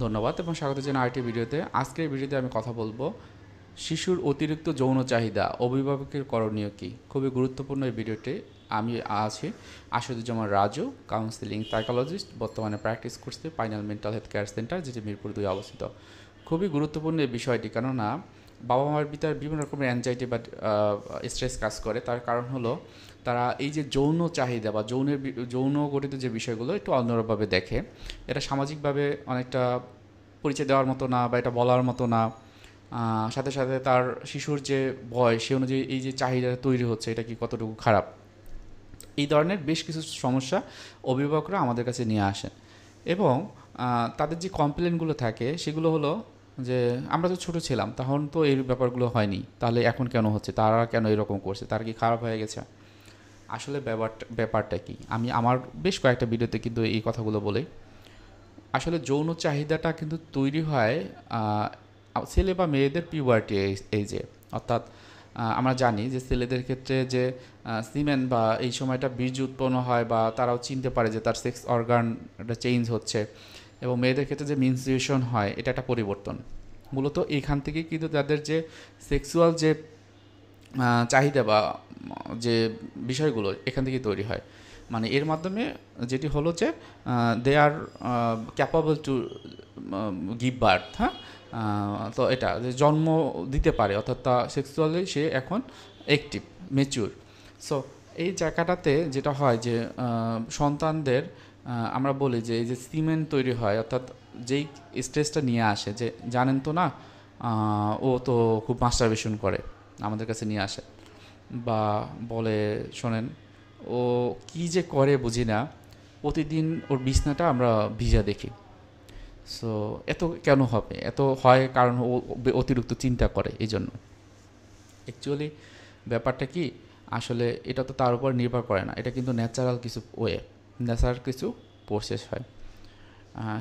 ধন্যবাদ এবং স্বাগত জানাই আরেকটি ভিডিওতে। আজকের ভিডিওতে আমি কথা বলবো শিশুর অতিরিক্ত যৌন চাহিদা অভিভাবকের করণীয় কী। খুবই গুরুত্বপূর্ণ এই ভিডিওটি। আমি আছি আসাদুজ্জামান রাজু, কাউন্সিলিং সাইকোলজিস্ট, বর্তমানে প্র্যাকটিস করছি পাইনাল মেন্টাল হেলথ কেয়ার সেন্টার, যেটি মিরপুর 2 অবস্থিত। খুবই গুরুত্বপূর্ণ এই বিষয়টি, কেননা বাবা মার ভিতরে বিভিন্ন রকমের অ্যাংজাইটি বা স্ট্রেস কাজ করে। তার কারণ হলো তারা এই যে যৌন চাহিদা বা যৌন গঠিত যে বিষয়গুলো একটু অন্যভাবে দেখে। এটা সামাজিকভাবে অনেকটা পরিচয় দেওয়ার মতো না, বা এটা বলার মতো না। সাথে সাথে তার শিশুর যে বয়স সে অনুযায়ী এই যে চাহিদা তৈরি হচ্ছে, এটা কি কতটুকু খারাপ, এই ধরনের বেশ কিছু সমস্যা অভিভাবকরা আমাদের কাছে নিয়ে আসেন। এবং তাদের যে কমপ্লেনগুলো থাকে সেগুলো হলো যে আমরা তো ছোটো ছিলাম তখন তো এই ব্যাপারগুলো হয়নি, তাহলে এখন কেন হচ্ছে, তারা কেন এরকম করছে, তারা কি খারাপ হয়ে গেছে। আসলে ব্যাপারটা কি, আমি আমার বেশ কয়েকটা ভিডিওতে কিন্তু এই কথাগুলো বলি। আসলে যৌন চাহিদাটা কিন্তু তৈরি হয় ছেলে বা মেয়েদের পিউবার্টি এইজে। অর্থাৎ আমরা জানি যে ছেলেদের ক্ষেত্রে যে সিমেন বা এই সময়টা বীর্য উৎপন্ন হয়, বা তারাও চিনতে পারে যে তার সেক্স অর্গানটা চেঞ্জ হচ্ছে। এবং মেয়েদের ক্ষেত্রে যে মেনস্ট্রুয়েশন হয়, এটা একটা পরিবর্তন। মূলত এইখান থেকে কিন্তু তাদের যে সেক্সুয়াল যে চাহিদা বা যে বিষয়গুলো এখান থেকেই তৈরি হয়। মানে এর মাধ্যমে যেটি হলো যে দে আর ক্যাপাবল টু গিভ বার্থ। হ্যাঁ, তো এটা যে জন্ম দিতে পারে, অর্থাৎ তা সেক্সুয়ালি সে এখন অ্যাক্টিভ, ম্যাচিউর। সো এই জায়গাটাতে যেটা হয় যে সন্তানদের আমরা বলি যে এই যে সিমেন্ট তৈরি হয়, অর্থাৎ যেই স্ট্রেসটা নিয়ে আসে যে জানেন তো না, ও তো খুব মাস্টারবেশন করে, আমাদের কাছে নিয়ে আসে বা বলে শোনেন ও কী যে করে বুঝি না, প্রতিদিন ওর বিছনাটা আমরা ভিজা দেখি। সো এত কেন হবে, এত হয় কারণ ও অতিরিক্ত চিন্তা করে এই জন্য। অ্যাকচুয়ালি ব্যাপারটা কি, আসলে এটা তো তার উপর নির্ভর করে না, এটা কিন্তু ন্যাচারাল কিছু ওয়ে, ন্যাচারাল কিছু প্রসেস হয়।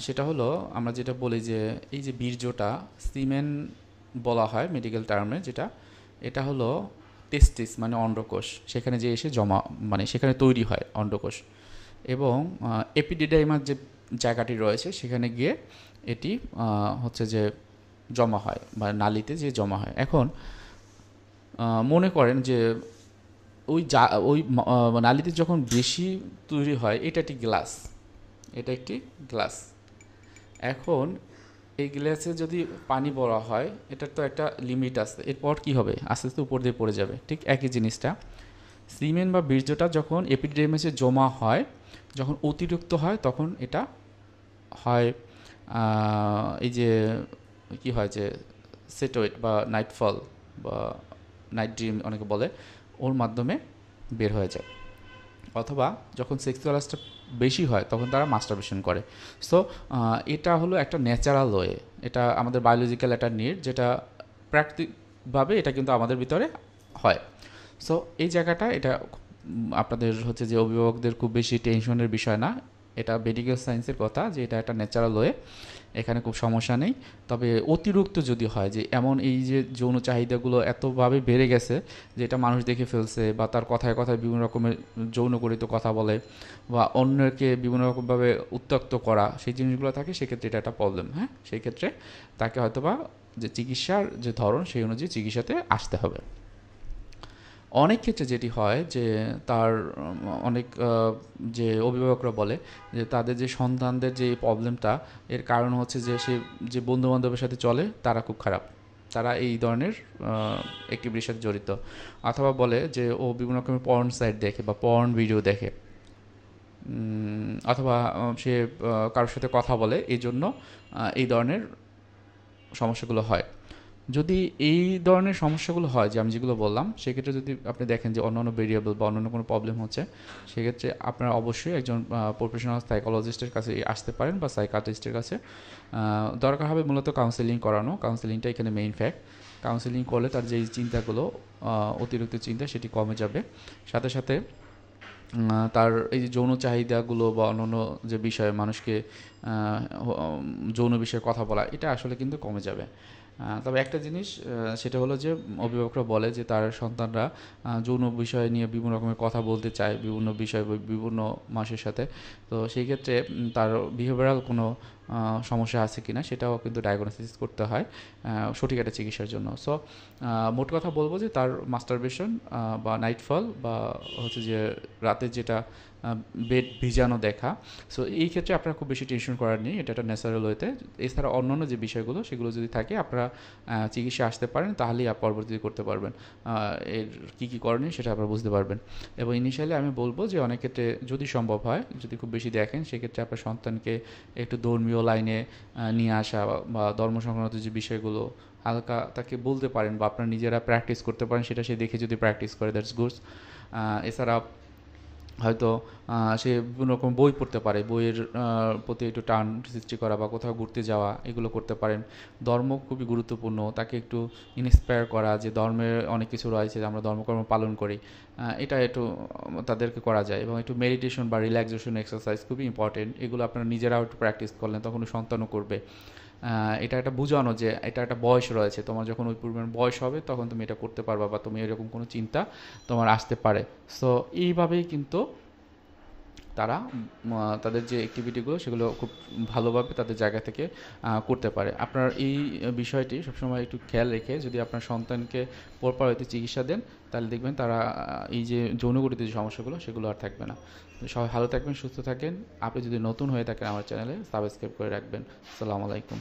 সেটা হলো আমরা যেটা বলি যে এই যে বীর্যটা সিমেন বলা হয় মেডিকেল টার্মে, যেটা এটা হলো টেস্টিস মানে অন্ডকোষ, সেখানে যে এসে জমা, মানে সেখানে তৈরি হয় অন্ডকোষ। এবং এপিডিডাইমার যে জায়গাটি রয়েছে সেখানে গিয়ে এটি হচ্ছে যে জমা হয় বা নালীতে যে জমা হয়। এখন মনে করেন যে ওই নালীতে যখন বেশি তৈরি হয়, এটা একটি গ্লাস, এটা একটি গ্লাস। এখন এই গ্লাসে যদি পানি ভরা হয়, এটার তো একটা লিমিট আছে, এরপর কি হবে, আস্তে আস্তে উপর দিয়ে পড়ে যাবে। ঠিক একই জিনিসটা সিমেন্ট বা বীর্যটা যখন এপিডেমিসে জমা হয়, যখন অতিরিক্ত হয়, তখন এটা হয় এই যে কি হয় যে সেটোয়েট বা নাইটফল বা নাইট ড্রিম অনেকে বলে, ওর মাধ্যমে বের হয়ে যায়। অথবা যখন সেক্সুয়ালাইজটা বেশি হয় তখন তারা মাস্টারবেশন করে। সো এটা হলো একটা ন্যাচারাল ওয়ে, এটা আমাদের বায়োলজিক্যাল একটা নিড, যেটা প্রাকৃতিকভাবে এটা কিন্তু আমাদের ভিতরে হয়। সো এই জায়গাটা এটা আপনাদের হচ্ছে যে অভিভাবকদের খুব বেশি টেনশনের বিষয় না। এটা মেডিকেল সায়েন্সের কথা যে এটা একটা ন্যাচারাল ওয়ে, এখানে খুব সমস্যা নেই। তবে অতিরিক্ত যদি হয় যে এমন এই যে যৌন চাহিদাগুলো এতভাবে বেড়ে গেছে যে এটা মানুষ দেখে ফেলছে, বা তার কথায় কথায় বিভিন্ন রকমের যৌনকরিত কথা বলে, বা অন্যকে বিভিন্ন রকমভাবে উত্ত্যক্ত করা, সেই জিনিসগুলো থাকে, সেক্ষেত্রে এটা একটা প্রবলেম। হ্যাঁ, সেই ক্ষেত্রে তাকে হয়তোবা যে চিকিৎসার যে ধরন সেই অনুযায়ী চিকিৎসাতে আসতে হবে। অনেক ক্ষেত্রে যেটি হয় যে তার অনেক যে অভিভাবকরা বলে যে তাদের যে সন্তানদের যে প্রবলেমটা, এর কারণ হচ্ছে যে সে যে বন্ধুবান্ধবের সাথে চলে তারা খুব খারাপ, তারা এই ধরনের অ্যাক্টিভিটির সাথে জড়িত। অথবা বলে যে ও বিভিন্ন রকমের পর্ন সাইট দেখে বা পর্ন ভিডিও দেখে, অথবা সে কারোর সাথে কথা বলে, এই জন্য এই ধরনের সমস্যাগুলো হয়। যদি এই ধরনের সমস্যাগুলো হয় যে আমি যেগুলো বললাম, সেক্ষেত্রে যদি আপনি দেখেন যে অন্যান্য ভেরিয়েবল বা অন্যান্য কোনো প্রবলেম হচ্ছে, সেক্ষেত্রে আপনারা অবশ্যই একজন প্রফেশনাল সাইকোলজিস্টের কাছে আসতে পারেন বা সাইকাট্রিস্টের কাছে। দরকার হবে মূলত কাউন্সেলিং করানো, কাউন্সেলিংটা এখানে মেইন ফ্যাক্ট। কাউন্সেলিং করলে তার যেই চিন্তাগুলো অতিরিক্ত চিন্তা সেটি কমে যাবে। সাথে সাথে তার এই যে যৌন চাহিদাগুলো বা অন্যান্য যে বিষয়ে মানুষকে যৌন বিষয়ে কথা বলা, এটা আসলে কিন্তু কমে যাবে। তবে একটা জিনিস সেটা হলো যে অভিভাবকরা বলে যে তার সন্তানরা যৌন বিষয় নিয়ে বিভিন্ন রকমের কথা বলতে চায়, বিভিন্ন বিষয় বিভিন্ন মানুষের সাথে। তো সেই ক্ষেত্রে তার বিহেভিয়ারাল কোনো সমস্যা আছে কিনা সেটাও কিন্তু ডায়াগনোসিস করতে হয় সঠিক একটা চিকিৎসার জন্য। সো মোট কথা বলবো যে তার মাস্টারবেশন বা নাইটফল বা হচ্ছে যে রাতে যেটা বেড ভিজানো দেখা, সো এই ক্ষেত্রে আপনার খুব বেশি টেনশন করার নেই, এটা একটা ন্যাচারাল ওয়েতে। এছাড়া অন্যান্য যে বিষয়গুলো সেগুলো যদি থাকে আপনারা চিকিৎসা আসতে পারেন, তাহলেই পরবর্তীতে করতে পারবেন। এর কী কী করণীয় সেটা আপনারা বুঝতে পারবেন। এবং ইনিশিয়ালি আমি বলবো যে অনেক ক্ষেত্রে যদি সম্ভব হয়, যদি খুব বেশি দেখেন, সেক্ষেত্রে আপনার সন্তানকে একটু ধর্মীয় লাইনে নিয়ে আসা বা ধর্ম সংক্রান্ত যে বিষয়গুলো হালকা তাকে বলতে পারেন বা আপনারা নিজেরা প্র্যাকটিস করতে পারেন, সেটা সে দেখে যদি প্র্যাকটিস করে, দ্যাটস গুড। এছাড়া হয়তো সে বিভিন্ন রকম বই পড়তে পারে, বইয়ের প্রতি একটু টান সৃষ্টি করা বা কোথাও ঘুরতে যাওয়া, এগুলো করতে পারেন। ধর্ম খুবই গুরুত্বপূর্ণ, তাকে একটু ইন্সপায়ার করা যে ধর্মের অনেক কিছু রয়েছে, আমরা ধর্মকর্ম পালন করি, এটা একটু তাদেরকে করা যায়। এবং একটু মেডিটেশন বা রিল্যাক্সেশন এক্সারসাইজ খুবই ইম্পর্টেন্ট, এগুলো আপনারা নিজেরাও একটু প্র্যাকটিস করলেন, তখন সন্তানও করবে। এটা একটা বোঝানো যে এটা একটা বয়স রয়েছে, তোমার যখন ওই পরিমাণ বয়স হবে তখন তুমি এটা করতে পারবা বা তুমি এরকম কোনো চিন্তা তোমার আসতে পারে। সো এইভাবেই কিন্তু তারা তাদের যে অ্যাক্টিভিটিগুলো সেগুলো খুব ভালোভাবে তাদের জায়গা থেকে করতে পারে। আপনার এই বিষয়টি সবসময় একটু খেয়াল রেখে যদি আপনার সন্তানকে প্রপার ওয়েতে চিকিৎসা দেন, তাহলে দেখবেন তারা এই যে যৌনগঠিত যে সমস্যাগুলো সেগুলো আর থাকবে না। সবাই ভালো থাকবেন, সুস্থ থাকেন। আপনি যদি নতুন হয়ে থাকেন আমার চ্যানেলে সাবস্ক্রাইব করে রাখবেন। আসসালামু আলাইকুম।